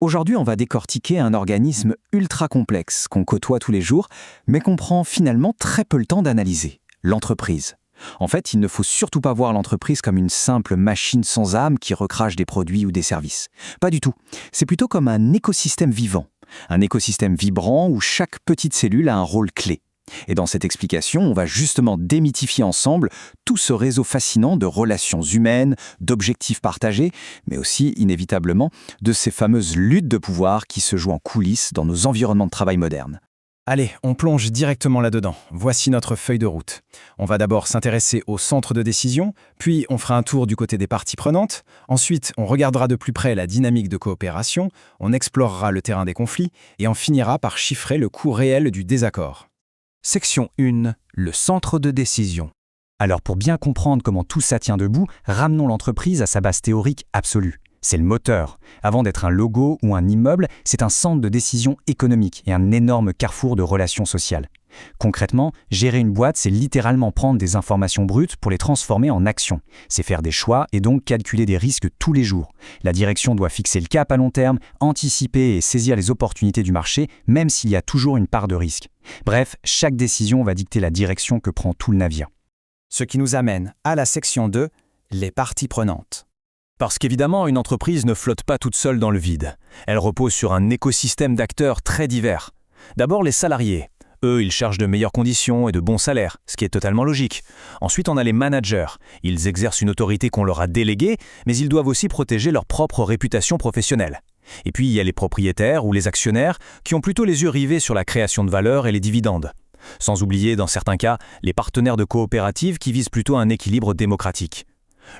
Aujourd'hui, on va décortiquer un organisme ultra complexe qu'on côtoie tous les jours, mais qu'on prend finalement très peu le temps d'analyser, l'entreprise. En fait, il ne faut surtout pas voir l'entreprise comme une simple machine sans âme qui recrache des produits ou des services. Pas du tout. C'est plutôt comme un écosystème vivant. Un écosystème vibrant où chaque petite cellule a un rôle clé. Et dans cette explication, on va justement démythifier ensemble tout ce réseau fascinant de relations humaines, d'objectifs partagés, mais aussi, inévitablement, de ces fameuses luttes de pouvoir qui se jouent en coulisses dans nos environnements de travail modernes. Allez, on plonge directement là-dedans. Voici notre feuille de route. On va d'abord s'intéresser au centre de décision, puis on fera un tour du côté des parties prenantes. Ensuite, on regardera de plus près la dynamique de coopération, on explorera le terrain des conflits et on finira par chiffrer le coût réel du désaccord. Section 1. Le centre de décision. Alors pour bien comprendre comment tout ça tient debout, ramenons l'entreprise à sa base théorique absolue. C'est le moteur. Avant d'être un logo ou un immeuble, c'est un centre de décision économique et un énorme carrefour de relations sociales. Concrètement, gérer une boîte, c'est littéralement prendre des informations brutes pour les transformer en actions. C'est faire des choix et donc calculer des risques tous les jours. La direction doit fixer le cap à long terme, anticiper et saisir les opportunités du marché, même s'il y a toujours une part de risque. Bref, chaque décision va dicter la direction que prend tout le navire. Ce qui nous amène à la section 2, les parties prenantes. Parce qu'évidemment, une entreprise ne flotte pas toute seule dans le vide. Elle repose sur un écosystème d'acteurs très divers. D'abord, les salariés. Eux, ils cherchent de meilleures conditions et de bons salaires, ce qui est totalement logique. Ensuite, on a les managers. Ils exercent une autorité qu'on leur a déléguée, mais ils doivent aussi protéger leur propre réputation professionnelle. Et puis, il y a les propriétaires ou les actionnaires qui ont plutôt les yeux rivés sur la création de valeur et les dividendes. Sans oublier, dans certains cas, les partenaires de coopératives qui visent plutôt un équilibre démocratique.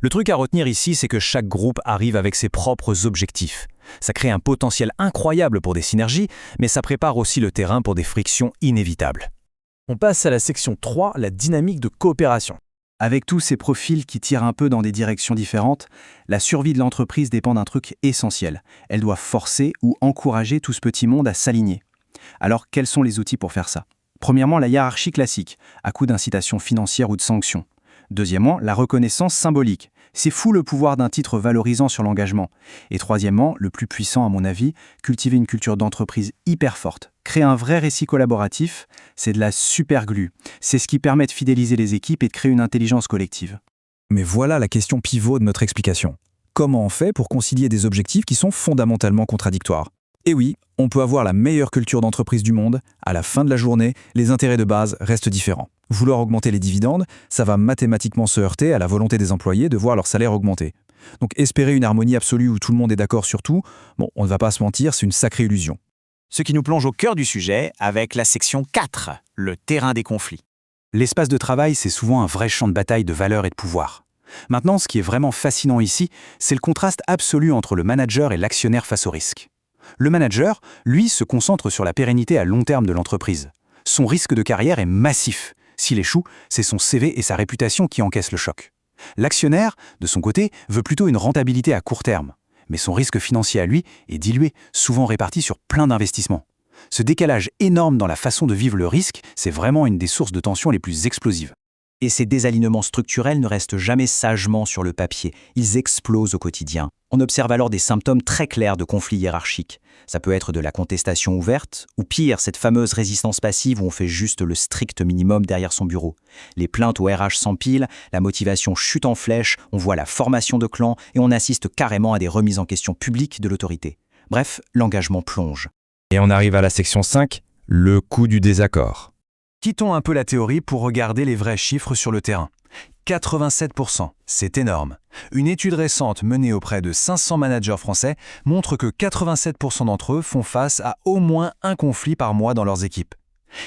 Le truc à retenir ici, c'est que chaque groupe arrive avec ses propres objectifs. Ça crée un potentiel incroyable pour des synergies, mais ça prépare aussi le terrain pour des frictions inévitables. On passe à la section 3, la dynamique de coopération. Avec tous ces profils qui tirent un peu dans des directions différentes, la survie de l'entreprise dépend d'un truc essentiel. Elle doit forcer ou encourager tout ce petit monde à s'aligner. Alors, quels sont les outils pour faire ça ? Premièrement, la hiérarchie classique, à coup d'incitation financière ou de sanctions. Deuxièmement, la reconnaissance symbolique. C'est fou le pouvoir d'un titre valorisant sur l'engagement. Et troisièmement, le plus puissant à mon avis, cultiver une culture d'entreprise hyper forte. Créer un vrai récit collaboratif, c'est de la super glue. C'est ce qui permet de fidéliser les équipes et de créer une intelligence collective. Mais voilà la question pivot de notre explication. Comment on fait pour concilier des objectifs qui sont fondamentalement contradictoires ? Et oui, on peut avoir la meilleure culture d'entreprise du monde, à la fin de la journée, les intérêts de base restent différents. Vouloir augmenter les dividendes, ça va mathématiquement se heurter à la volonté des employés de voir leur salaire augmenter. Donc espérer une harmonie absolue où tout le monde est d'accord sur tout, on ne va pas se mentir, c'est une sacrée illusion. Ce qui nous plonge au cœur du sujet avec la section 4, le terrain des conflits. L'espace de travail, c'est souvent un vrai champ de bataille de valeur et de pouvoir. Maintenant, ce qui est vraiment fascinant ici, c'est le contraste absolu entre le manager et l'actionnaire face au risque. Le manager, lui, se concentre sur la pérennité à long terme de l'entreprise. Son risque de carrière est massif. S'il échoue, c'est son CV et sa réputation qui encaissent le choc. L'actionnaire, de son côté, veut plutôt une rentabilité à court terme. Mais son risque financier à lui est dilué, souvent réparti sur plein d'investissements. Ce décalage énorme dans la façon de vivre le risque, c'est vraiment une des sources de tension les plus explosives. Et ces désalignements structurels ne restent jamais sagement sur le papier, ils explosent au quotidien. On observe alors des symptômes très clairs de conflits hiérarchiques. Ça peut être de la contestation ouverte, ou pire, cette fameuse résistance passive où on fait juste le strict minimum derrière son bureau. Les plaintes au RH s'empilent, la motivation chute en flèche, on voit la formation de clans et on assiste carrément à des remises en question publiques de l'autorité. Bref, l'engagement plonge. Et on arrive à la section 5, le coût du désaccord. Quittons un peu la théorie pour regarder les vrais chiffres sur le terrain. 87%, c'est énorme. Une étude récente menée auprès de 500 managers français montre que 87% d'entre eux font face à au moins un conflit par mois dans leurs équipes.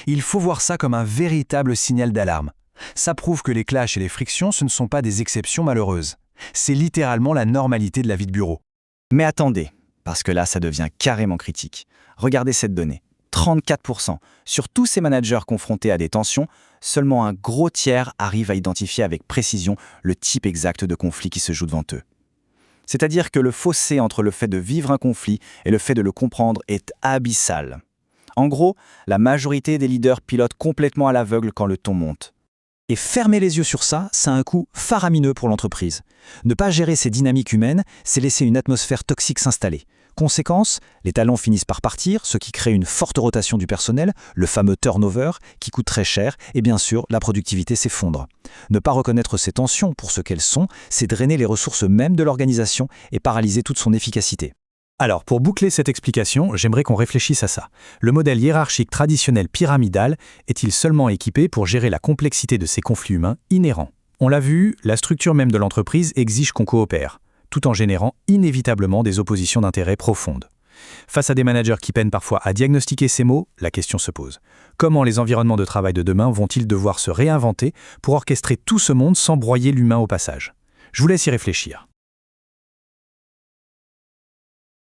Il faut voir ça comme un véritable signal d'alarme. Ça prouve que les clashs et les frictions, ce ne sont pas des exceptions malheureuses. C'est littéralement la normalité de la vie de bureau. Mais attendez, parce que là, ça devient carrément critique. Regardez cette donnée. 34%. Sur tous ces managers confrontés à des tensions, seulement un gros tiers arrive à identifier avec précision le type exact de conflit qui se joue devant eux. C'est-à-dire que le fossé entre le fait de vivre un conflit et le fait de le comprendre est abyssal. En gros, la majorité des leaders pilotent complètement à l'aveugle quand le ton monte. Et fermer les yeux sur ça, ça a un coût faramineux pour l'entreprise. Ne pas gérer ces dynamiques humaines, c'est laisser une atmosphère toxique s'installer. Conséquence, les talents finissent par partir, ce qui crée une forte rotation du personnel, le fameux turnover, qui coûte très cher, et bien sûr, la productivité s'effondre. Ne pas reconnaître ces tensions pour ce qu'elles sont, c'est drainer les ressources mêmes de l'organisation et paralyser toute son efficacité. Alors, pour boucler cette explication, j'aimerais qu'on réfléchisse à ça. Le modèle hiérarchique traditionnel pyramidal est-il seulement équipé pour gérer la complexité de ces conflits humains inhérents? On l'a vu, la structure même de l'entreprise exige qu'on coopère, tout en générant inévitablement des oppositions d'intérêts profondes. Face à des managers qui peinent parfois à diagnostiquer ces mots, la question se pose. Comment les environnements de travail de demain vont-ils devoir se réinventer pour orchestrer tout ce monde sans broyer l'humain au passage? Je vous laisse y réfléchir.